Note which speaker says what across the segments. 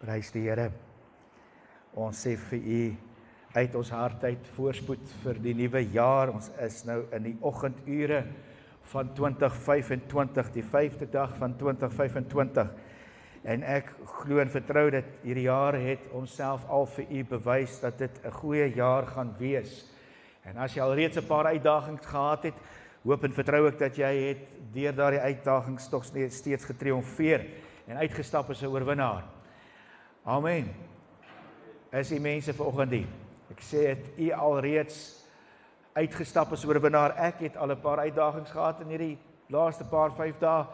Speaker 1: Prys die Here. Ons sê vir u uit ons hart uit voorspoed vir die nuwe jaar. Ons is nou in die oggendure van 2025, die 5de dag van 2025. En ek glo en vertrou dat hierdie jaar het homself al vir u bewys dat dit 'n goeie jaar gaan wees. En as jy al reeds 'n paar uitdagings gehad het, hoop en vertrou ek dat jy het deur daardie uitdagings tog steeds getriomfeer en uitgestap as 'n oorwinnaar. Amen. Is die mense vanoggend hier? Ek sê het u alreeds uitgestap as oorwinnaar. Ek het al 'n paar uitdagings gehad in hierdie laaste paar 5 dae.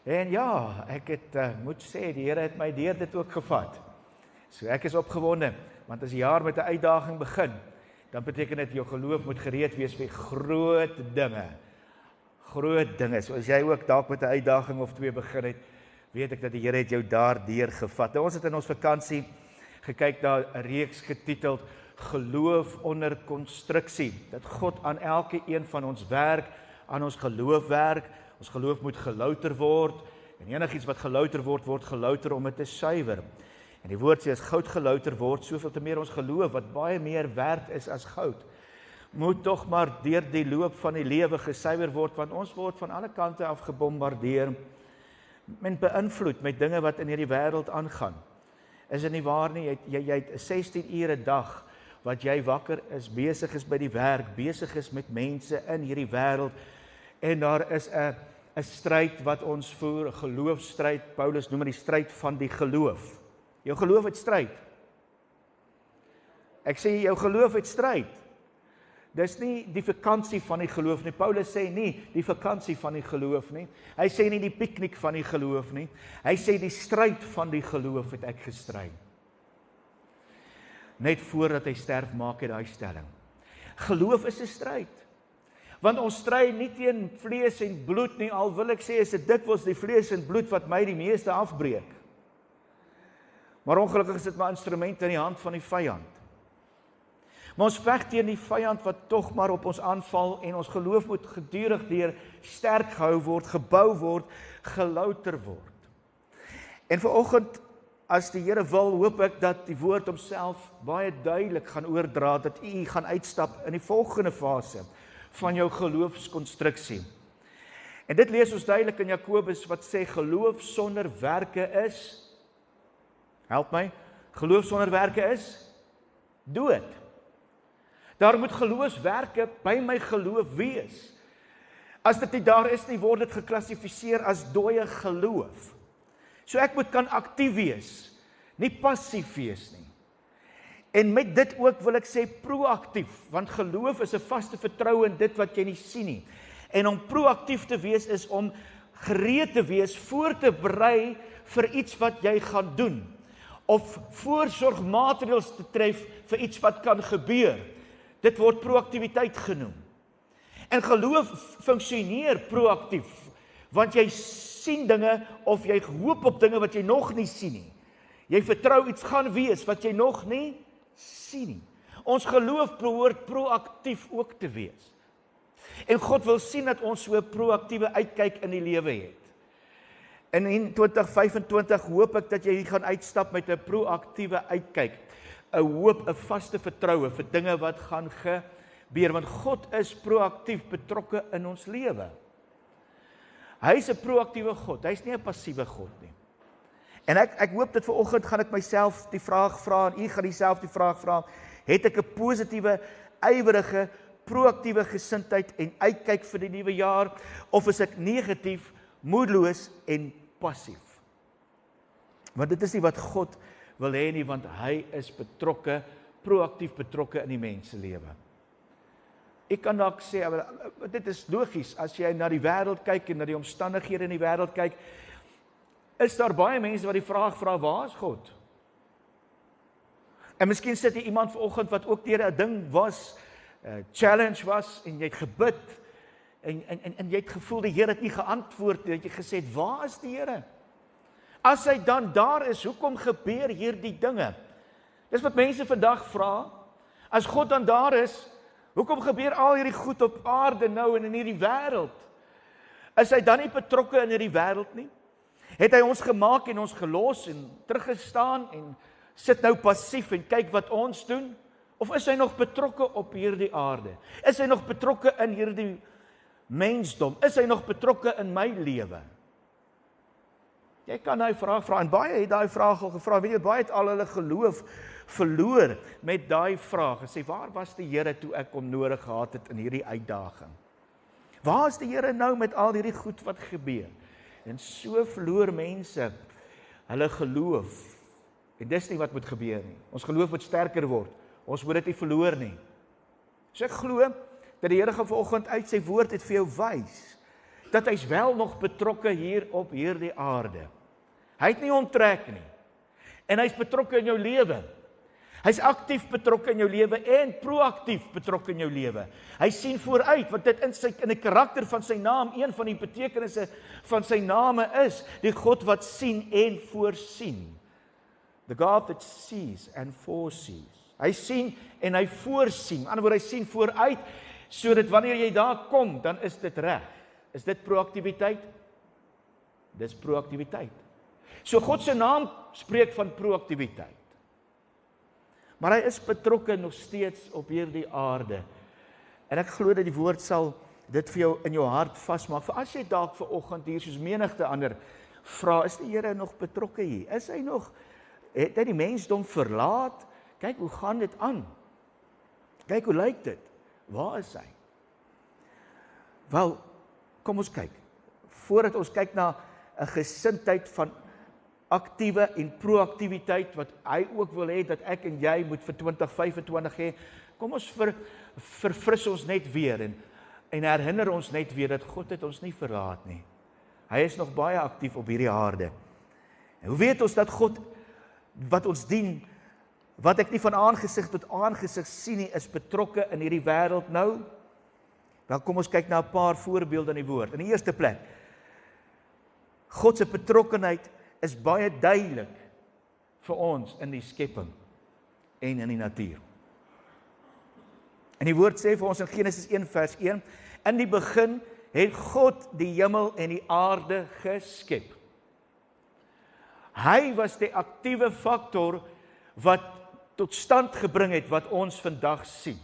Speaker 1: En ja, ek het moet sê die Here het my deur dit ook gevat. So ek is opgewonde, want as die jaar met 'n uitdaging begin, dan beteken dit jou geloof moet gereed wees vir groot dinge. Groot dinge. So as jy ook dalk met 'n uitdaging of 2 begin het, weet ek dat die Here het jou daardeur gevat. Nou, ons het in ons vakansie gekyk na 'n reeks getiteld Geloof onder konstruksie. Dat God aan elke een van ons werk, aan ons geloof werk. Ons geloof moet gelouter word. En enigiets wat gelouter word, word gelouter om dit te suiwer. En die woord sê as goud gelouter word, soveel te meer ons geloof, wat baie meer werd is as goud, moet tog maar deur die loop van die lewe gesuiwer word, want ons word van alle kante af gebombardeer en beïnvloed met dinge wat in hierdie wêreld aangaan. Is dit nie waar nie? Jy het 16 ure 'n dag wat jy wakker is, besig is by die werk, besig is met mense in hierdie wêreld, en daar is 'n stryd wat ons voer, 'n geloofstryd. Paulus noem dit die stryd van die geloof. Jou geloof het stryd. Ek sê jou geloof het stryd. Dis nie die vakansie van die geloof nie. Paulus sê nie die vakansie van die geloof nie. Hy sê nie die piknik van die geloof nie. Hy sê die stryd van die geloof het ek gestry. Net voordat hy sterf maak hy daai stelling. Geloof is 'n stryd. Want ons stry nie teen vlees en bloed nie, al wil ek sê is dit dikwels die vlees en bloed wat my die meeste afbreek. Maar ongelukkig is dit maar instrumente in die hand van die vyand. Maar ons veg teen die vyand wat tog maar op ons aanval, en ons geloof moet gedurig deur sterk gehou word, gebou word, gelouter word. En vanoggend, as die Here wil, hoop ek dat die woord homself baie duidelik gaan oordra, dat u gaan uitstap in die volgende fase van jou geloofskonstruksie. En dit lees ons duidelik in Jakobus wat sê geloof sonder werke is, help my, geloof sonder werke is dood. Daar moet geloofswerke by my geloof wees. As dit nie daar is nie, word dit geklassifiseer as dooie geloof. So ek moet kan aktief wees, nie passief wees nie. En met dit ook wil ek sê proaktief, want geloof is 'n vaste vertroue in dit wat jy nie sien nie. En om proaktief te wees is om gereed te wees, voor te berei vir iets wat jy gaan doen, of voorsorgmaatreëls te tref vir iets wat kan gebeur. Dit word proaktiwiteit genoem. En geloof funksioneer proaktief, want jy sien dinge of jy hoop op dinge wat jy nog nie sien nie. Jy vertrou iets gaan wees wat jy nog nie sien nie. Ons geloof behoort proaktief ook te wees. En God wil sien dat ons so 'n proaktiewe uitkyk in die lewe het. En in 2025 hoop ek dat jy hier gaan uitstap met 'n proaktiewe uitkyk, 'n hoop, 'n vaste vertroue vir dinge wat gaan gebeur, want God is proaktief betrokke in ons lewe. Hy is 'n proaktiewe God, hy is nie 'n passiewe God nie. En ek hoop dat vanoggend gaan ek myself die vraag vra, en u gaan dieselfde die vraag vra, het ek 'n positiewe, ywerige, proaktiewe gesindheid en uitkyk vir die nuwe jaar, of is ek negatief, moedeloos en passief? Want dit is nie wat God wil hê nie, want hy is betrokke, proaktief betrokke in die menselewe. Ek kan dalk sê, dit is logies, as jy na die wêreld kyk en na die omstandighede in die wêreld kyk, is daar baie mense wat die vraag vra, waar is God? En miskien sit hier iemand vanoggend wat ook deur 'n ding was, 'n challenge was, en jy het gebid, en jy het gevoel die Here het nie geantwoord, dat jy gesê het, waar is die Here? As hy dan daar is, hoekom gebeur hierdie dinge? Dis wat mense vandag vra. As God dan daar is, hoekom gebeur al hierdie goed op aarde nou en in hierdie wêreld? Is hy dan nie betrokke in hierdie wêreld nie? Het hy ons gemaak en ons gelos en teruggestaan en sit nou passief en kyk wat ons doen? Of is hy nog betrokke op hierdie aarde? Is hy nog betrokke in hierdie mensdom? Is hy nog betrokke in my lewe? Jy kan daai vraag vra en baie het daai vraag al gevra. Weet jy, baie het al hulle geloof verloor met daai vraag en sê, waar was die Here toe ek hom nodig gehad het in hierdie uitdaging? Waar is die Here nou met al hierdie goed wat gebeur? En so verloor mense hulle geloof. En dis nie wat moet gebeur nie. Ons geloof moet sterker word. Ons moet dit nie verloor nie. So ek glo dat die Here gaan vanoggend uit sy woord het vir jou wys dat hy's wel nog betrokke hier op hierdie aarde. Hy het nie onttrek nie. En hy's betrokke in jou lewe. Hy's aktief betrokke in jou lewe en proaktief betrokke in jou lewe. Hy sien vooruit, want dit in die karakter van sy naam, een van die betekenisse van sy name is, die God wat sien en voorsien. The God that sees and foresees. Hy sien en hy voorsien. Aan die ander woord, hy sien vooruit, sodat wanneer jy daar kom, dan is dit reg. Is dit proaktiwiteit? Dis proaktiwiteit. So God se naam spreek van proaktiwiteit. Maar hy is betrokke nog steeds op hierdie aarde. En ek glo dat die woord sal dit vir jou in jou hart vasmaak. Vir as jy dalk vanoggend hier soos menigte ander vra, is die Here nog betrokke hier? Is hy nog, het hy die mensdom verlaat? Kyk, hoe gaan dit aan? Kyk, hoe lyk dit? Waar is hy? Wel, kom ons kyk. Voordat ons kyk na 'n gesindheid van aktiewe en proaktiwiteit wat hy ook wil hê dat ek en jy moet vir 2025 hê, kom ons verfris ons net weer en herinner ons net weer dat God het ons nie verlaat nie. Hy is nog baie aktief op hierdie aarde. En hoe weet ons dat God wat ons dien, wat ek nie van aangesig tot aangesig sien nie, is betrokke in hierdie wêreld nou? Wel, kom ons kyk na 'n paar voorbeelde in die woord. In die eerste plek, God se betrokkenheid is baie duidelik vir ons in die skepping en in die natuur. En die woord sê vir ons in Genesis 1 vers 1, in die begin het God die hemel en die aarde geskep. Hy was die aktiewe faktor wat tot stand gebring het wat ons vandag sien.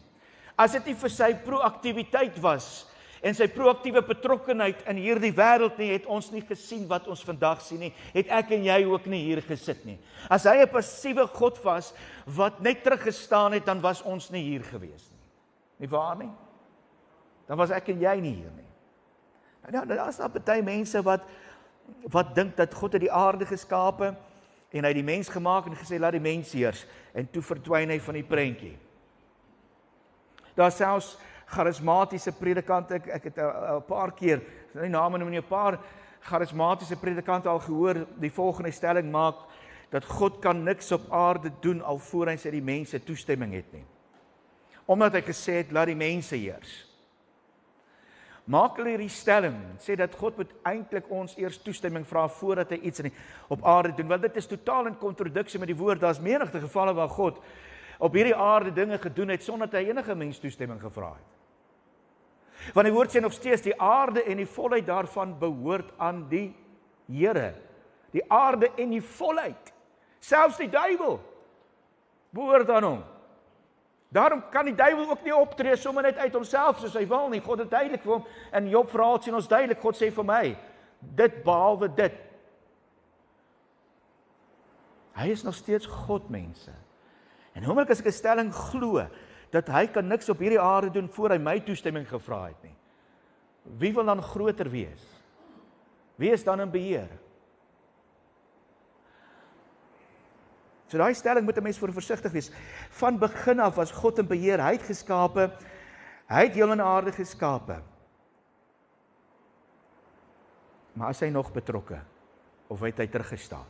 Speaker 1: As dit nie vir sy proaktiwiteit was en sy proaktiewe betrokkenheid in hierdie wêreld nie, het ons nie gesien wat ons vandag sien nie, het ek en jy ook nie hier gesit nie. As hy 'n passiewe God was wat net teruggestaan het, dan was ons nie hier gewees nie. Nie waar nie? Dan was ek en jy nie hier nie. Nou, daar is daar baie mense wat dink dat God het die aarde geskape en hy het die mens gemaak en gesê laat die mens heers en toe verdwyn hy van die prentjie. Daar selfs charismatiese predikante, ek het 'n paar keer, nie name noem nie, 'n paar charismatiese predikante al gehoor die volgende stelling maak dat God kan niks op aarde doen alvorens hy die mense toestemming het nie. Omdat hy gesê het laat die mense heers. Maak hulle hierdie stelling, sê dat God moet eintlik ons eers toestemming vra voordat hy iets op aarde doen, want dit is totaal in kontradiksie met die woord. Daar's menigte gevalle waar God op hierdie aarde dinge gedoen het sonder dat hy enige mens toestemming gevra het. Want die woord sê nog steeds die aarde en die volheid daarvan behoort aan die Here. Die aarde en die volheid, selfs die duiwel behoort aan hom. Daarom kan die duiwel ook nie optree sommer net uit homself soos hy wil nie. God het duidelik vir hom in Job verhaal sien ons duidelik, God sê vir my, dit behalwe dit. Hy is nog steeds God, mense. En hoekom as ek 'n stelling glo dat hy kan niks op hierdie aarde doen voor hy my toestemming gevra het nie. Wie wil dan groter wees? Wie is dan in beheer? So daai stelling moet 'n mens voor versigtig wees. Van begin af was God in beheer. Hy het geskape, hy het hemel en aarde geskape. Maar is hy nog betrokke? Of het hy teruggestaan?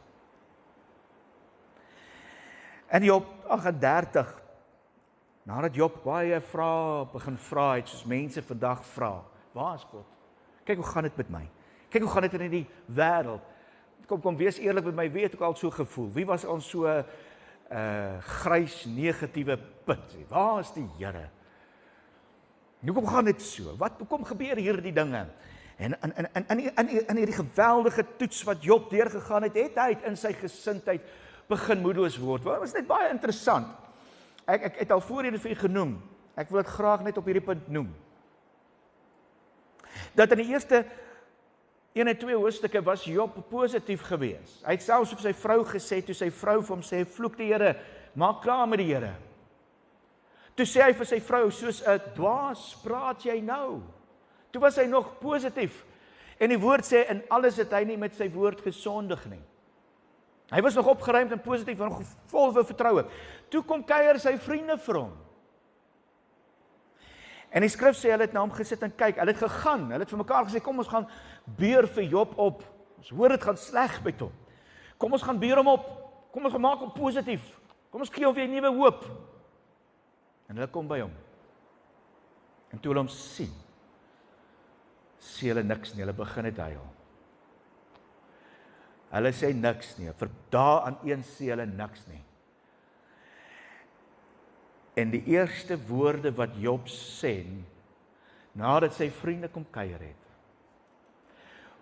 Speaker 1: En Job 38, nadat Job baie vrae begin vra het, soos mense vandag vra, waar is God? Kyk hoe gaan dit met my? Kyk hoe gaan dit in die wêreld? Kom wees eerlik met my, wie het ook al so gevoel? Wie was ons so grys, negatiewe put? Waar is die Here? Hoekom gaan dit so? Hoekom gebeur hierdie dinge? En in hierdie geweldige toets wat Job deurgegaan het, het hy in sy gesindheid begin moedeloos word. Dit was net baie interessant. Ek het al voorheen vir u genoem. Ek wil dit graag net op hierdie punt noem. Dat in die eerste 1 en 2 hoofstukke was Job positief geweest. Hy het selfs op sy vrou gesê, toe sy vrou vir hom sê, vloek die Here, maak klaar met die Here. Toe sê hy vir sy vrou, soos 'n dwaas praat jy nou. Toe was hy nog positief. En die woord sê, in alles het hy nie met sy woord gesondig nie. Hy was nog opgeruimd en positief en nog vol vertroue. Toe kom kuier sy vriende vir hom. En die skrif sê, hulle het na hom gesit en kyk, hulle het gegaan, hulle het vir mekaar gesê, kom ons gaan beur vir Job op. Ons hoor dit gaan sleg met hom. Kom ons gaan beur hom op. Kom ons maak hom positief. Kom ons gee hom weer nuwe hoop. En hulle kom by hom. En toe hulle hom sien, sê hulle niks nie, hulle begin net huil. Hulle sê niks nie, vir dae aan een sê hulle niks nie. En die eerste woorde wat Job sê, nadat sy vriende kom kuier het,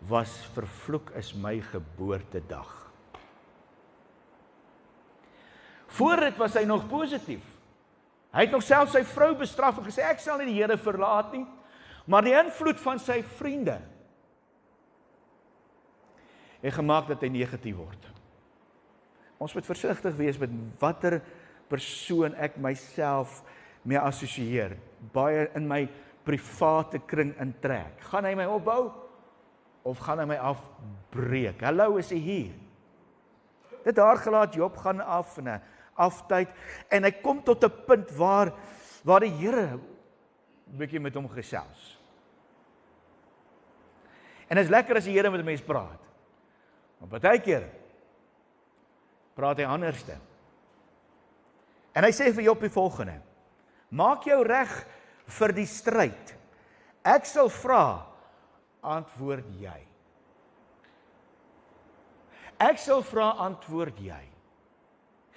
Speaker 1: was vervloek is my geboortedag. Voor dit was hy nog positief. Hy het nog self sy vrou bestraf en gesê, ek sal nie die Here verlaat nie, maar die invloed van sy vriende het gemaak dat hy negatief word. Ons moet versigtig wees met watter persoon ek myself mee assosieer, baie in my private kring intrek. Gaan hy my opbou, of gaan hy my afbreek? Hallo, is hy hier? Dit daar gelaat, Job gaan af in 'n aftyd, en hy kom tot 'n punt waar die Here 'n bietjie met hom gesels. En dit is lekker as die Here met 'n mens praat. Maar partykeer praat hy anderste. En hy sê vir Job die volgende: maak jou reg vir die stryd. Ek sal vra, antwoord jy. Ek sal vra, antwoord jy.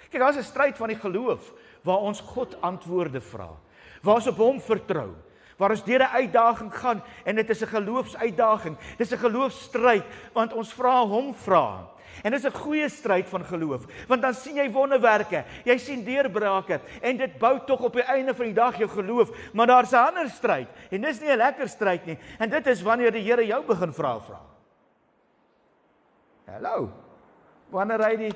Speaker 1: Kyk, daar is 'n stryd van die geloof, waar ons God antwoorde vra, waar ons op hom vertrou, waar ons deur 'n uitdaging gaan, en dit is 'n geloofsuitdaging, dit is 'n geloofstryd, want ons vra hom vra. En dit is 'n goeie stryd van geloof, want dan sien jy wonderwerke, jy sien deurbrake, en dit bou tog op die einde van die dag jou geloof, maar daar's 'n ander stryd, en dis nie 'n lekker stryd nie, en dit is wanneer die Here jou begin vra. Hallo, wanneer hy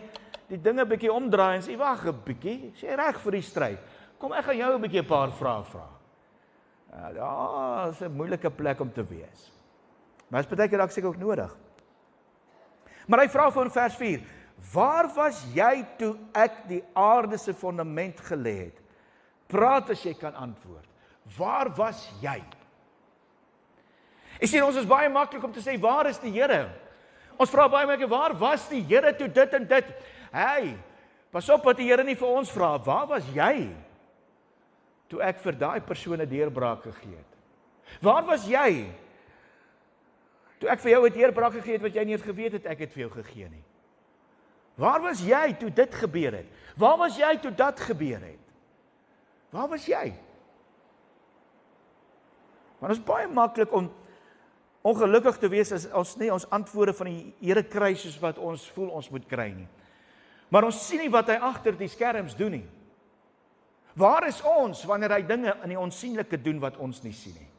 Speaker 1: die dinge bietjie omdraai en sê, wag 'n bietjie, sê reg vir die stryd, kom ek gaan jou 'n bietjie 'n paar vrae vra. Ja, dis 'n moeilike plek om te wees, maar dit is baie keer dalk seker ook nodig. Maar hy vra vir vers 4, waar was jy toe ek die aarde se fondament gelê het? Praat as jy kan antwoord. Waar was jy? Ek sien, ons is baie maklik om te sê, waar is die Here? Ons vra baie mense, waar was die Here toe dit en dit? Hey, pas op dat die Here nie vir ons vra, waar was jy toe ek vir daai persoon 'n deurbraak gegee het? Waar was jy toe ek vir jou 'n deurbraak gegee het wat jy nie het geweet het ek het vir jou gegee nie? Waar was jy toe dit gebeur het? Waar was jy toe dat gebeur het? Waar was jy? Maar dit is baie maklik om ongelukkig te wees as ons nie ons antwoorde van die Here kry soos wat ons voel ons moet kry nie. Maar ons sien nie wat hy agter die skerms doen nie. Waar is ons wanneer hy dinge in die onsienlike doen wat ons nie sien nie?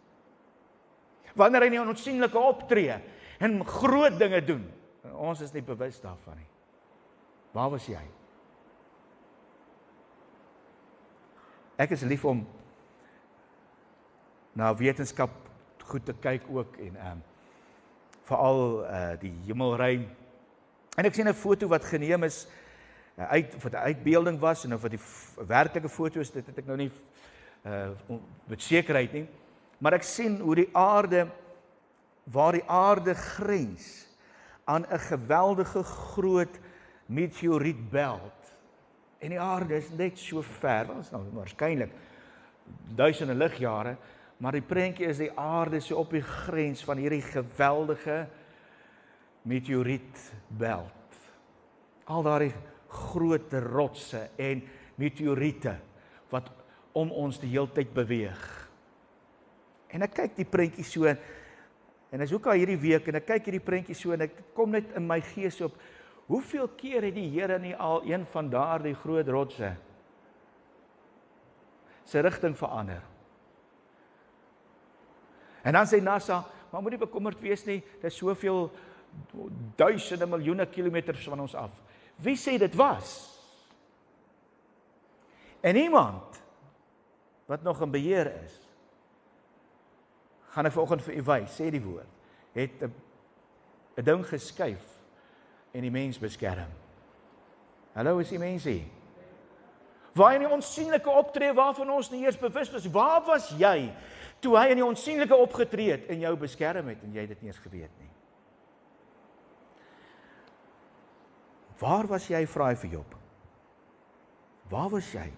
Speaker 1: Wanneer hy in die onsienlike optree en groot dinge doen, ons is nie bewus daarvan nie. Waar was jy? Ek is lief om na wetenskap goed te kyk ook en veral die hemelruim. En ek sien 'n foto wat geneem is wat 'n uitbeelding was en of wat die werklike foto is, dit het ek nou nie met sekerheid nie. Maar ek sien hoe die aarde, waar die aarde grens aan 'n geweldige groot meteorietbelt. En die aarde is net so ver, dit is nou waarskynlik duisende ligjare, maar die prentjie is die aarde so op die grens van hierdie geweldige meteorietbelt. Al daardie groot rotse en meteoriete wat om ons die hele tyd beweeg. En ek kyk die prentjie so, En as ook al hierdie week, en ek kyk hierdie prentjie so, en ek kom net in my gees op, hoeveel keer het die Here nie al een van daardie groot rotse sy rigting verander? En dan sê NASA, maar moet nie bekommerd wees nie, dit is soveel duisende miljoene kilometers van ons af. Wie sê dit was? En iemand wat nog in beheer is, gaan ek vanoggend vir u wys, sê die woord, het 'n ding geskuif en die mens beskerm. Hallo, is die mens hier? Waar in die onsienlike optree waarvan ons nie eers bewus was, waar was jy toe hy in die onsienlike opgetree het en jou beskerm het en jy dit nie eens geweet nie? Waar was jy, vra hy vir Job? Waar was jy?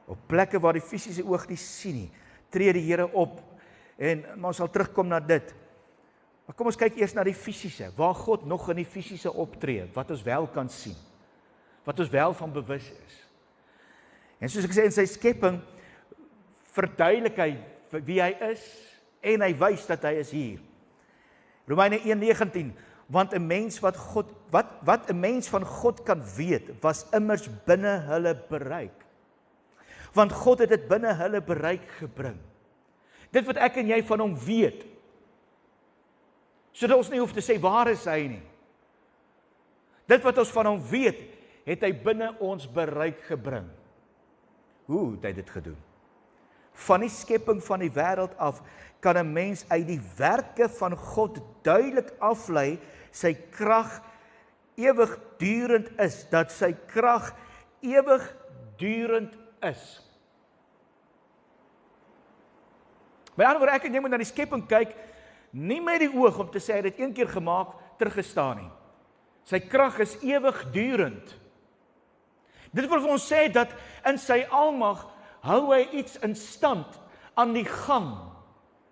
Speaker 1: Op plekke waar die fisiese oog nie sien nie, tree die Here op, en ons sal terugkom na dit. Maar kom ons kyk eers na die fisiese, waar God nog in die fisiese optree, wat ons wel kan sien, wat ons wel van bewus is. En soos ek sê, in sy skepping, verduidelik hy wie hy is, en hy wys dat hy is hier. Romeine 1:19, want 'n mens wat wat 'n mens van God kan weet, was immers binne hulle bereik. Want God het dit binne hulle bereik gebring. Dit wat ek en jy van hom weet, sodat ons nie hoef te sê, waar is hy nie? Dit wat ons van hom weet, het hy binne ons bereik gebring. Hoe het hy dit gedoen? Van die skepping van die wêreld af, kan 'n mens uit die werke van God duidelik aflei, sy krag ewigdurend is, dat sy krag ewigdurend is. Met ander woorde, ek en jy moet na die skepping kyk, nie met die oog om te sê, hy het een keer gemaak, teruggestaan nie. Sy krag is ewigdurend. Dit wil vir ons sê, dat in sy almag, hou hy iets in stand, aan die gang,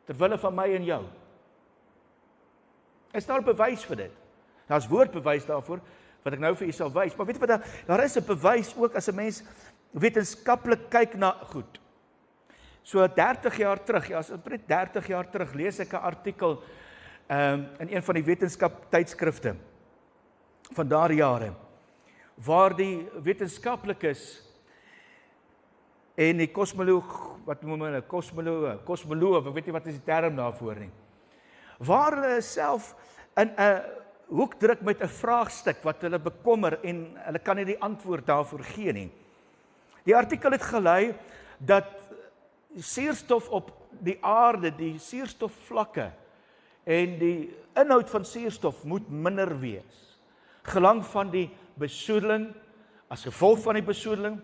Speaker 1: terwille van my en jou. Is daar bewys vir dit? Daar is woordbewys daarvoor, wat ek nou vir u sal wys, maar weet jy wat, daar is 'n bewys ook, as 'n mens wetenskaplik kyk na goed. So 30 jaar terug, ja, so 30 jaar terug, lees ek 'n artikel in een van die wetenskap tydskrifte van daardie jare, waar die wetenskaplikes en die kosmoloog, wat noem hulle, kosmoloog, ek weet nie wat is die term daarvoor nie, waar hulle self in 'n hoek druk met 'n vraagstuk wat hulle bekommer en hulle kan nie die antwoord daarvoor gee nie. Die artikel het gelei dat suurstof op die aarde, die suurstofvlakke en die inhoud van suurstof moet minder wees. Gelang van die besoedeling, as gevolg van die besoedeling,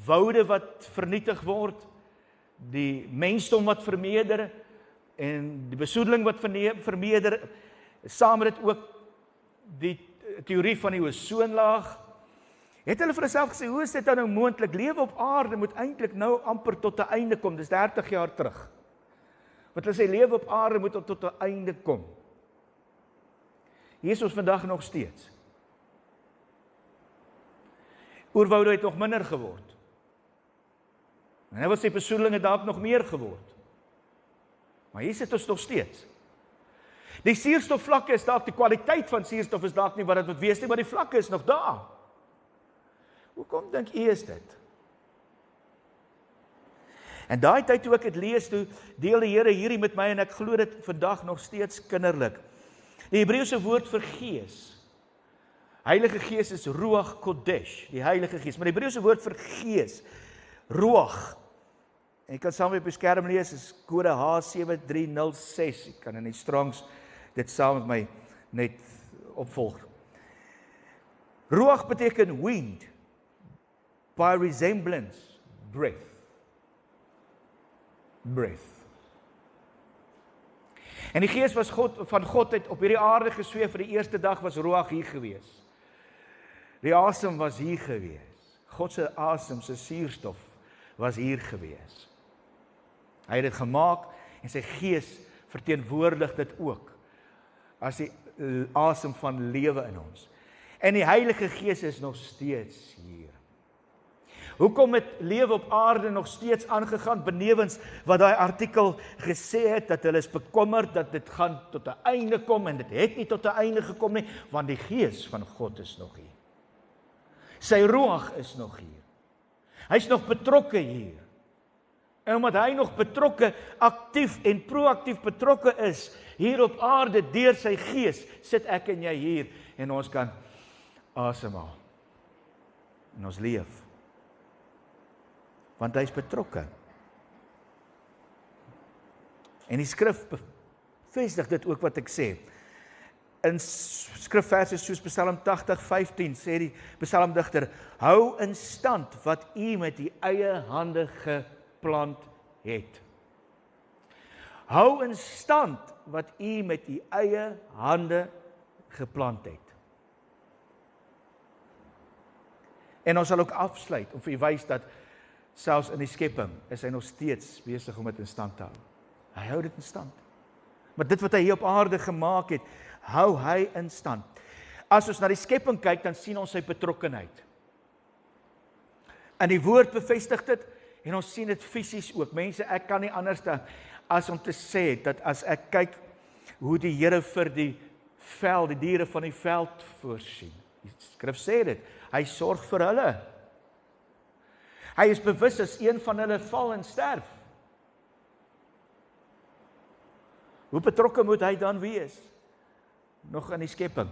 Speaker 1: woude wat vernietig word, die mensdom wat vermeerder, en die besoedeling wat vermeerder, saam met dit ook die teorie van die ozonlaag, het hulle vir hulself gesê, hoe is dit nou moontlik? Lewe op aarde moet eintlik nou amper tot 'n einde kom, dis 30 jaar terug. Wat hulle sê, lewe op aarde moet tot 'n einde kom. Hier is ons vandag nog steeds. Oerwoude het nog minder geword. En nou was die besoedeling het dalk nog meer geword. Maar hier sit ons nog steeds. Die suurstofvlakke is dalk, die kwaliteit van suurstof is dalk nie wat dit moet wees nie, maar die vlakke is nog daar. Hoekom dink u is dit? En daai tyd toe ek dit lees, toe deel die Here hierdie met my, en ek glo dit vandag nog steeds kinderlik. Die Hebreëse woord vir gees, Heilige Gees is Ruach Kodesh, die Heilige Gees, maar die Hebreëse woord vir gees, Ruach, en jy kan saam op die skerm lees, is kode H7306, ek kan in die Strongs dit saam met my net opvolg. Ruach beteken wind, by resemblance, breath. En die gees was van God het op hierdie aarde gesweef, vir die eerste dag was Ruach hier gewees. Die asem was hier gewees. God se asem, se suurstof was hier gewees. Hy het dit gemaak en sy gees verteenwoordig dit ook as die asem van lewe in ons. En die Heilige Gees is nog steeds hier. Hoekom het lewe op aarde nog steeds aangegaan, benewens wat daai artikel gesê het, dat hulle is bekommerd, dat dit gaan tot 'n einde kom, en dit het nie tot 'n einde gekom nie, want die Gees van God is nog hier. Sy Ruach is nog hier. Hy's nog betrokke hier. En omdat hy nog betrokke, aktief en proaktief betrokke is, hier op aarde, deur sy Gees, sit ek en jy hier, en ons kan asemhaal. En ons leef. Want hy is betrokke. En die skrif bevestig dit ook wat ek sê. In skrifverse soos Psalm 80:15 sê die psalmdigter, hou in stand wat u met u eie hande geplant het. Hou in stand wat u met u eie hande geplant het. En ons sal ook afsluit om vir u wys dat selfs in die skepping is hy nog steeds besig om dit in stand te hou. Hy hou dit in stand. Maar dit wat hy hier op aarde gemaak het, hou hy in stand. As ons na die skepping kyk, dan sien ons sy betrokkenheid. En die woord bevestig dit, en ons sien dit fisies ook. Mense, ek kan nie anders dan as om te sê, dat as ek kyk hoe die Here vir die diere van die veld voorsien. Die skrif sê dit, hy sorg vir hulle. Hy is bewus as een van hulle val en sterf. Hoe betrokke moet hy dan wees? Nog in die skepping.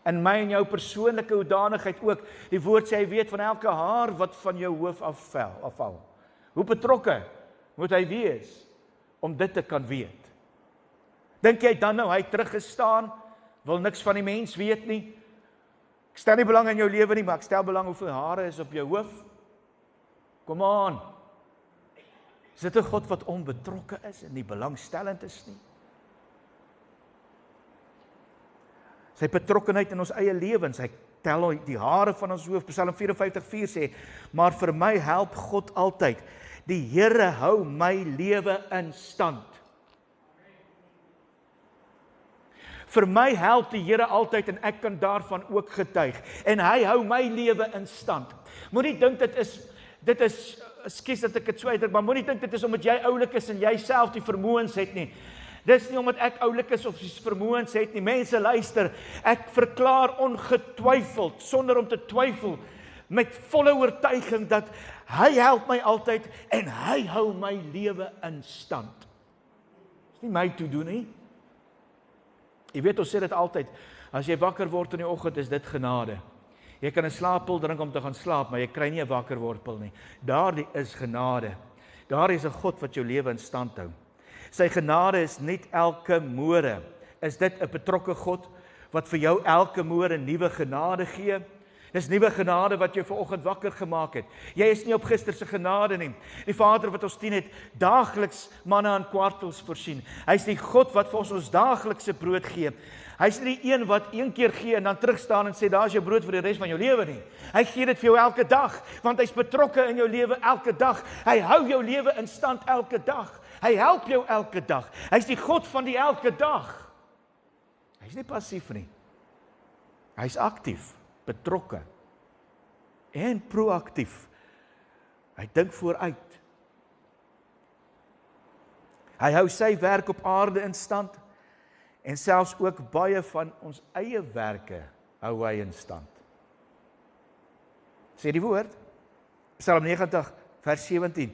Speaker 1: In my en jou persoonlike hoedanigheid ook. Die woord sê hy weet van elke haar wat van jou hoof afval. Hoe betrokke moet hy wees om dit te kan weet? Dink jy dan nou hy teruggestaan, wil niks van die mens weet nie? Ek stel nie belang in jou lewe nie, maar ek stel belang hoeveel hare is op jou hoof. Kom aan. Is dit 'n God wat onbetrokke is en nie belangstellend is nie? Sy betrokkenheid in ons eie lewens, hy tel die hare van ons hoof. Psalm 54:4 sê, maar vir my help God altyd. Die Here hou my lewe in stand. Vir my help die Here altyd en ek kan daarvan ook getuig. En hy hou my lewe in stand. Moenie dink dit is, ekskuus dat ek dit so uitdruk, maar moenie dink dit is omdat jy oulik is en jy self die vermoëns het nie. Dis nie omdat ek oulik is of die vermoëns het nie. Mense, luister, ek verklaar ongetwyfeld, sonder om te twyfel, met volle oortuiging dat hy help my altyd en hy hou my lewe in stand. Dis nie my toe doen nie. Jy weet, ons sê dit altyd, as jy wakker word in die oggend, is dit genade. Jy kan 'n slaappil drink om te gaan slaap, maar jy kry nie 'n wakker wordpil nie. Daardie is genade. Daardie is 'n God wat jou lewe in stand hou. Sy genade is net elke môre. Is dit 'n betrokke God wat vir jou elke môre nuwe genade gee? Dis nuwe genade wat jou vanoggend wakker gemaak het. Jy is nie op gister se genade nie. Die Vader wat ons dien het, daagliks manna en kwartels voorsien. Hy's die God wat vir ons daaglikse brood gee. Hy's nie die een wat een keer gee en dan terugstaan en sê, daar is jou brood vir die res van jou lewe nie. Hy gee dit vir jou elke dag, want hy's betrokke in jou lewe elke dag. Hy hou jou lewe in stand elke dag. Hy help jou elke dag. Hy's die God van die elke dag. Hy's nie passief nie. Hy's aktief, betrokke en proaktief. Hy dink vooruit. Hy hou sy werk op aarde in stand en selfs ook baie van ons eie werke hou hy in stand. Sê die woord, Psalm 90 vers 17,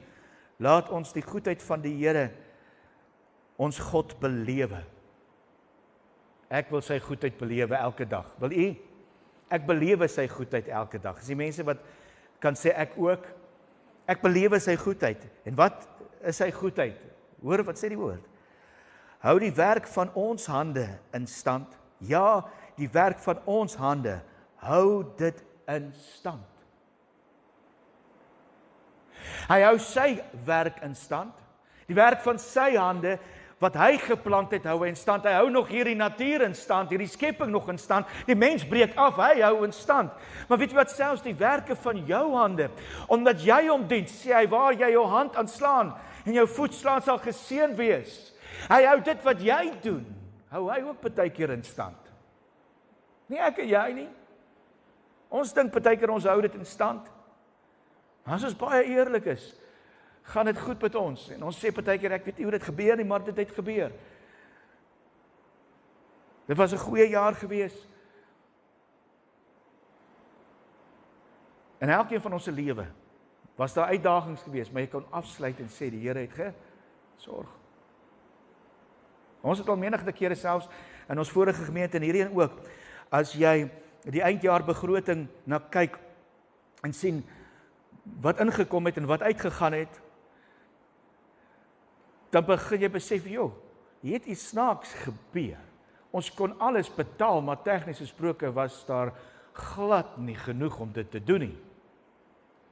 Speaker 1: laat ons die goedheid van die Here ons God belewe. Ek wil sy goedheid belewe elke dag. Wil u? Ek belewe sy goedheid elke dag. Dis die mense wat kan sê ek ook. Ek belewe sy goedheid. En wat is sy goedheid? Hoor wat sê die woord? Hou die werk van ons hande in stand. Ja, die werk van ons hande, hou dit in stand. Hy hou sy werk in stand. Die werk van sy hande, wat hy geplant het, hou hy in stand. Hy hou nog hierdie natuur in stand, hierdie skepping nog in stand. Die mens breek af, hy hou in stand. Maar weet jy wat, selfs die werke van jou hande, omdat jy hom dien, sê hy, waar jy jou hand aanslaan en jou voet slaan sal geseën wees. Hy hou dit wat jy doen, hou hy ook partykeer in stand. Nie ek en jy nie. Ons dink partykeer ons hou dit in stand. As ons baie eerlik is, gaan dit goed met ons. En ons sê partykeer, ek weet nie hoe dit gebeur nie, maar dit het gebeur. Dit was 'n goeie jaar gewees. In elkeen van ons se lewe was daar uitdagings gewees, maar jy kon afsluit en sê die Here het gesorg. Ons het al menige kere selfs in ons vorige gemeente en hierdie ook, as jy die eindjaar begroting na kyk en sien wat ingekom het en wat uitgegaan het, dan begin jy besef, joh, hier het iets snaaks gebeur. Ons kon alles betaal, maar tegnies gesproke was daar glad nie genoeg om dit te doen nie.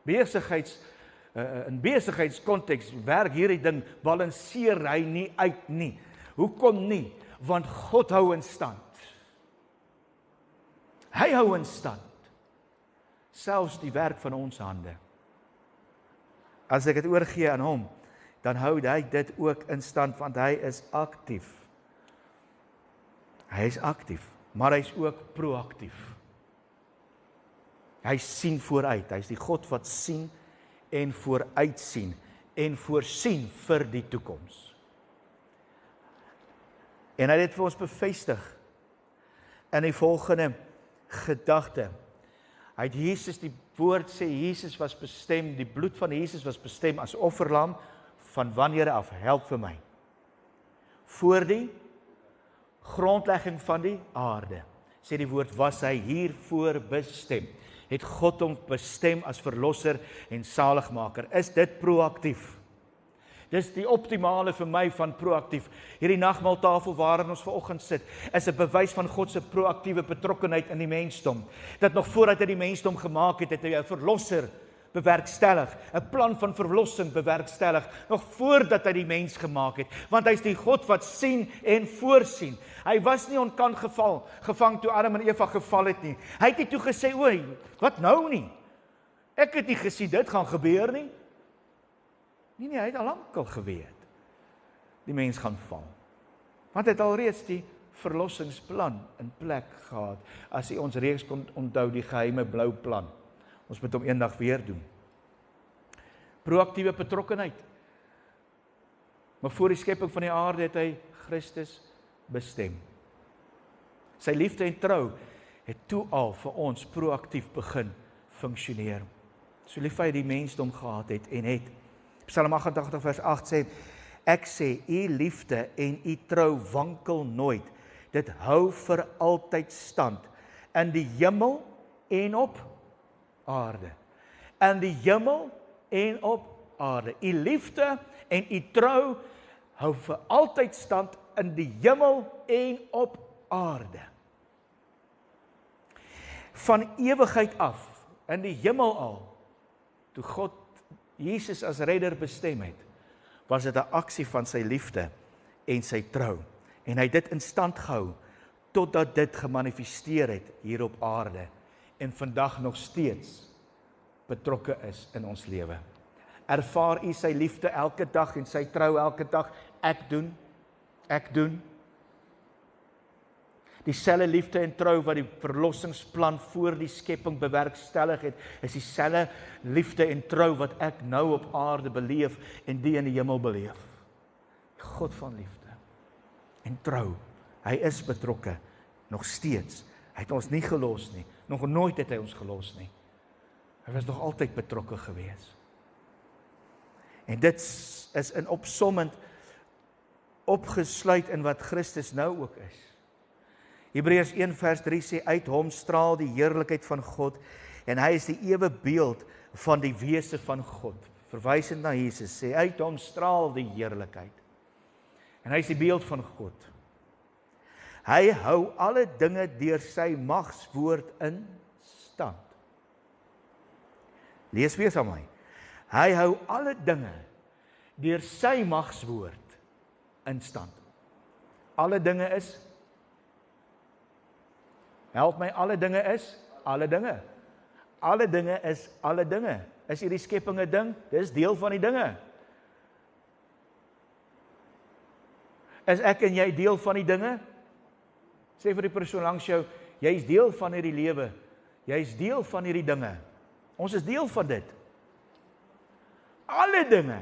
Speaker 1: In besigheidskonteks werk hierdie ding, balanseer hy nie uit nie. Hoekom nie? Want God hou in stand. Hy hou in stand. Selfs die werk van ons hande. As ek dit oorgee aan hom, dan hou hy dit ook in stand, want hy is aktief. Hy is aktief, maar hy is ook proaktief. Hy sien vooruit, hy is die God wat sien en vooruit sien en voorsien vir die toekoms. En hy het dit vir ons bevestig in die volgende gedagte. Hy het Jesus, die woord sê, Jesus was bestem, die bloed van Jesus was bestem as offerlam van wanneer af, help vir my. Voor die grondlegging van die aarde, sê die woord, was hy hiervoor bestem. Het God hom bestem as verlosser en saligmaker. Is dit proaktief? Dis die optimale vir my van proaktief. Hierdie nagmaaltafel waarin ons vanoggend sit, is 'n bewys van God se proaktiewe betrokkenheid in die mensdom. Dat nog voordat hy die mensdom gemaak het, het hy 'n verlosser bewerkstellig, 'n plan van verlossing bewerkstellig, nog voordat hy die mens gemaak het, want hy is die God wat sien en voorsien. Hy was nie onkant gevang toe Adam en Eva geval het nie. Hy het nie toe gesê, oei, wat nou nie? Ek het nie gesien dit gaan gebeur nie. Nee, hy het al lankal geweet. Die mens gaan val. Want hy het alreeds die verlossingsplan in plek gehad. As hy ons reeks kon onthou, die geheime blou plan. Ons moet hom eendag weer doen. Proaktiewe betrokkenheid. Maar voor die skepping van die aarde het hy Christus bestem. Sy liefde en trou het toe al vir ons proaktief begin funksioneer. So lief hy die mensdom gehad het en het. Psalm 88 vers 8 sê, ek sê, u liefde en u trou wankel nooit. Dit hou vir altyd stand in die hemel en op aarde. In die hemel en op aarde. U liefde en u trou hou vir altyd stand in die hemel en op aarde. Van ewigheid af, in die hemel al, toe God Jesus as redder bestem het, was dit 'n aksie van sy liefde en sy trou. En hy het dit in stand gehou, totdat dit gemanifesteer het hier op aarde, en vandag nog steeds betrokke is in ons lewe. Ervaar u sy liefde elke dag en sy trou elke dag? Ek doen. Dieselfde liefde en trou wat die verlossingsplan voor die skepping bewerkstellig het, is dieselfde liefde en trou wat ek nou op aarde beleef en die in die hemel beleef. God van liefde en trou. Hy is betrokke, nog steeds. Hy het ons nie gelos nie. Nog nooit het hy ons gelos nie. Hy was nog altyd betrokke gewees. En dit is in opsommend opgesluit in wat Christus nou ook is. Hebreërs 1 vers 3 sê, uit hom straal die heerlikheid van God, en hy is die ewe beeld van die wese van God. Verwysend na Jesus, sê, uit hom straal die heerlikheid. En hy is die beeld van God. Hy hou alle dinge deur sy magswoord in stand. Lees weer saam met my. Hy hou alle dinge deur sy magswoord in stand. Alle dinge is, help my, alle dinge is, alle dinge. Alle dinge is, alle dinge. Is hierdie skepping 'n ding? Dis deel van die dinge. Is ek en jy deel van die dinge? Sê vir die persoon langs jou, jy is deel van hierdie lewe. Jy is deel van hierdie dinge. Ons is deel van dit. alle dinge,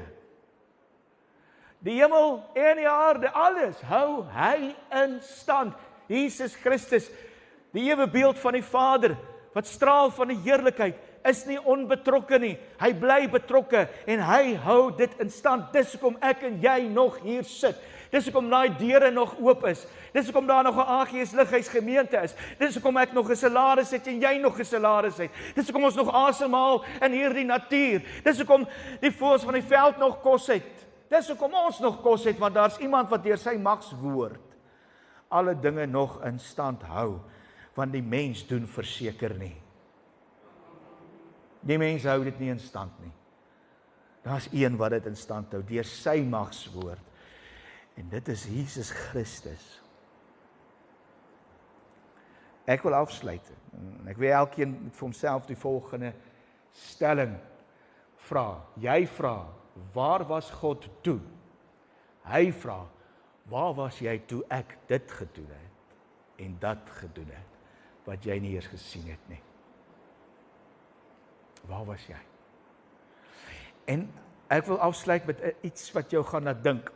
Speaker 1: die hemel en die aarde, alles hou hy in stand. Jesus Christus, die ewe beeld van die Vader, wat straal van die heerlikheid, is nie onbetrokke nie. Hy bly betrokke en hy hou dit in stand. Dis hoekom ek en jy nog hier sit. Dis hoekom daai deure nog oop is. Dis hoekom daar nog 'n AGS Lighuis gemeente is. Dis hoekom ek nog 'n salaris het en jy nog 'n salaris het. Dis hoekom ons nog asemhaal in hierdie natuur. Dis hoekom die voëls van die veld nog kos het. Dis hoekom ons nog kos het, want daar's iemand wat deur sy magswoord alle dinge nog in stand hou, want die mens doen verseker nie. Die mens hou dit nie in stand nie. Daar's een wat dit in stand hou, deur sy magswoord. En dit is Jesus Christus. Ek wil afsluit. En ek wil elkeen met vir homself die volgende stelling vra. Jy vra, waar was God toe? Hy vra, waar was jy toe ek dit gedoen het en dat gedoen het, wat jy nie eers gesien het nie? Waar was jy? En ek wil afsluit met iets wat jou gaan laat dink.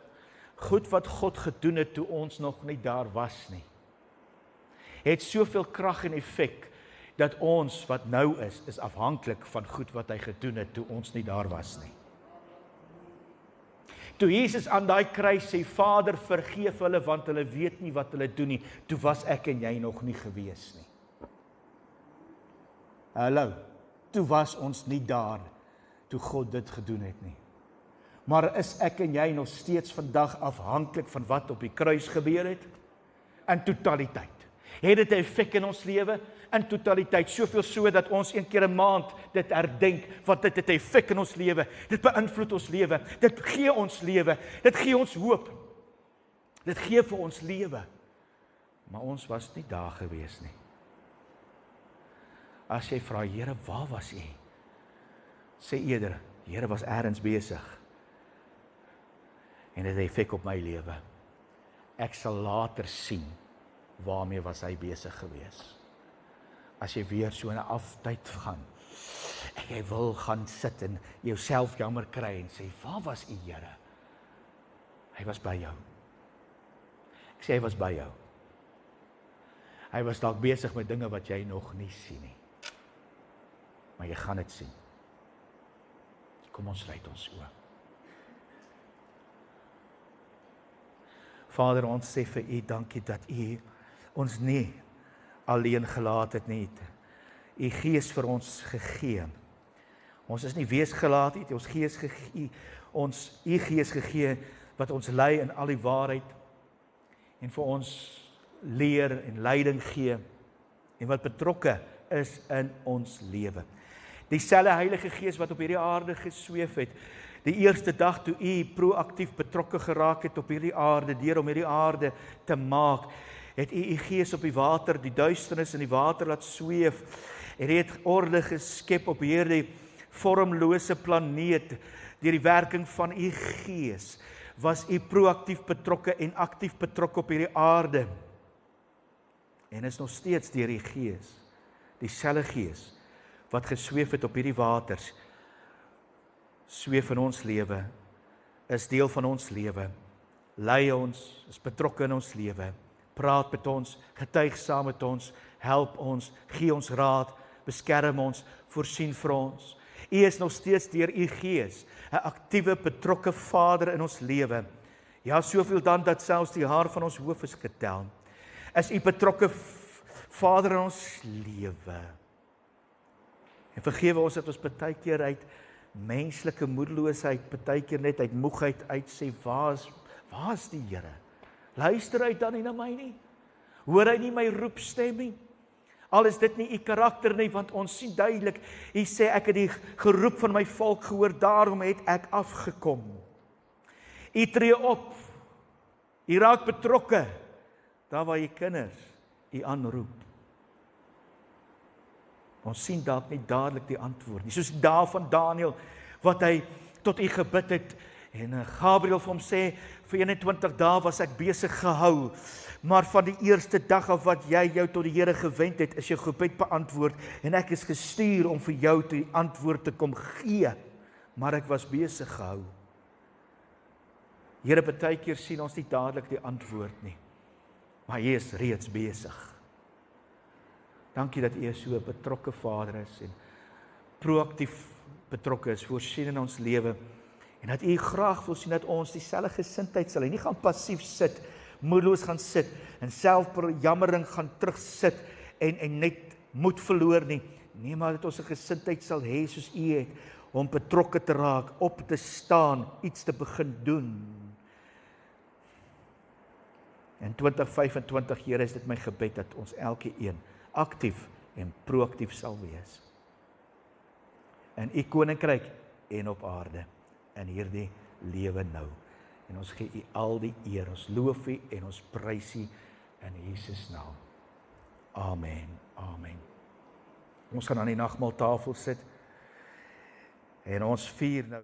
Speaker 1: Goed wat God gedoen het toe ons nog nie daar was nie, het soveel krag en effek, dat ons wat nou is afhanklik van goed wat hy gedoen het toe ons nie daar was nie. Toe Jesus aan daai kruis sê, Vader, vergeef hulle, want hulle weet nie wat hulle doen nie, toe was ek en jy nog nie gewees nie. Hallo, toe was ons nie daar, toe God dit gedoen het nie. Maar is ek en jy nog steeds vandag afhanklik van wat op die kruis gebeur het? In totaliteit. Het dit 'n effek in ons lewe? In totaliteit, soveel so dat ons een keer 'n maand dit herdenk, want dit het 'n effek in ons lewe. Dit beïnvloed ons lewe. Dit gee ons lewe. Dit gee ons hoop. Dit gee vir ons lewe. Maar ons was nie daar gewees nie. As jy vra, Here, waar was U? Sê eerder, Here was ergens besig. En dit het effek op my lewe. Ek sal later sien waarmee was hy besig gewees. As jy weer so in 'n aftyd gaan, en jy wil gaan sit en jouself jammer kry en sê, waar was U, Here? Hy was by jou. Ek sê hy was by jou. Hy was dalk besig met dinge wat jy nog nie sien nie. Maar jy gaan dit sien. Kom ons sluit ons oë. Vader, ons sê vir U dankie dat U ons nie alleen gelaat het nie. U Gees vir ons gegee. Ons is nie weesgelaat nie, ons Gees gegee, U Gees gegee wat ons lei in al die waarheid en vir ons leer en leiding gee en wat betrokke is in ons lewe. Dieselfde Heilige Gees wat op hierdie aarde gesweef het, die eerste dag toe U proaktief betrokke geraak het op hierdie aarde, deur om hierdie aarde te maak, het U Gees op die water, die duisternis in die water laat sweef, en U het orde geskep op hierdie vormlose planeet, deur die werking van U Gees, was U proaktief betrokke en aktief betrokke op hierdie aarde, en is nog steeds deur die Gees, dieselfde Gees, wat gesweef het op hierdie waters, sweef in ons lewe, is deel van ons lewe, lei ons, is betrokke in ons lewe, praat met ons, getuig saam met ons, help ons, gee ons raad, beskerm ons, voorsien vir ons. U is nog steeds deur U Gees, 'n aktiewe, betrokke Vader in ons lewe. Ja, soveel dan dat selfs die haar van ons hoof is getel. Is U betrokke Vader in ons lewe. En vergewe ons dat ons baie keer uit menslike moedeloosheid, baie keer net uit moegheid uitsê, waar is die Here? Luister hy dan nie na my nie? Hoor hy nie my roepstem nie? Al is dit nie U karakter nie, want ons sien duidelik, U sê ek het die geroep van my volk gehoor, daarom het ek afgekom. U tree op, U raak betrokke, daar waar U kinders U aanroep. Ons sien dalk nie dadelik die antwoord nie, soos daar van Daniël, wat hy tot U gebid het, en Gabriël vir hom sê, vir 21 dae was ek besig gehou, maar van die eerste dag af wat jy jou tot die Here gewend het, is jou gebed beantwoord, en ek is gestuur om vir jou die antwoord te kom gee. maar ek was besig gehou. Here, partykeer sien ons nie dadelik die antwoord nie, maar hy is reeds besig. Dankie dat U so 'n betrokke Vader is en proaktief betrokke is, voorsien in ons lewe, en dat U graag wil sien dat ons dieselfde gesindheid sal hê, nie gaan passief sit, moedeloos gaan sit, en selfbejammering gaan terugsit, en net moed verloor nie. Nee, maar dat ons 'n gesindheid sal hê soos U het, om betrokke te raak, op te staan, iets te begin doen. In 2025, Here, is dit my gebed dat ons elke een aktief en proaktief sal wees. In U koninkryk en op aarde, in hierdie lewe nou. En ons gee U al die eer, ons loof U en ons prys U in Jesus naam. Amen, amen. Ons gaan aan die nagmaaltafel sit en ons vier nou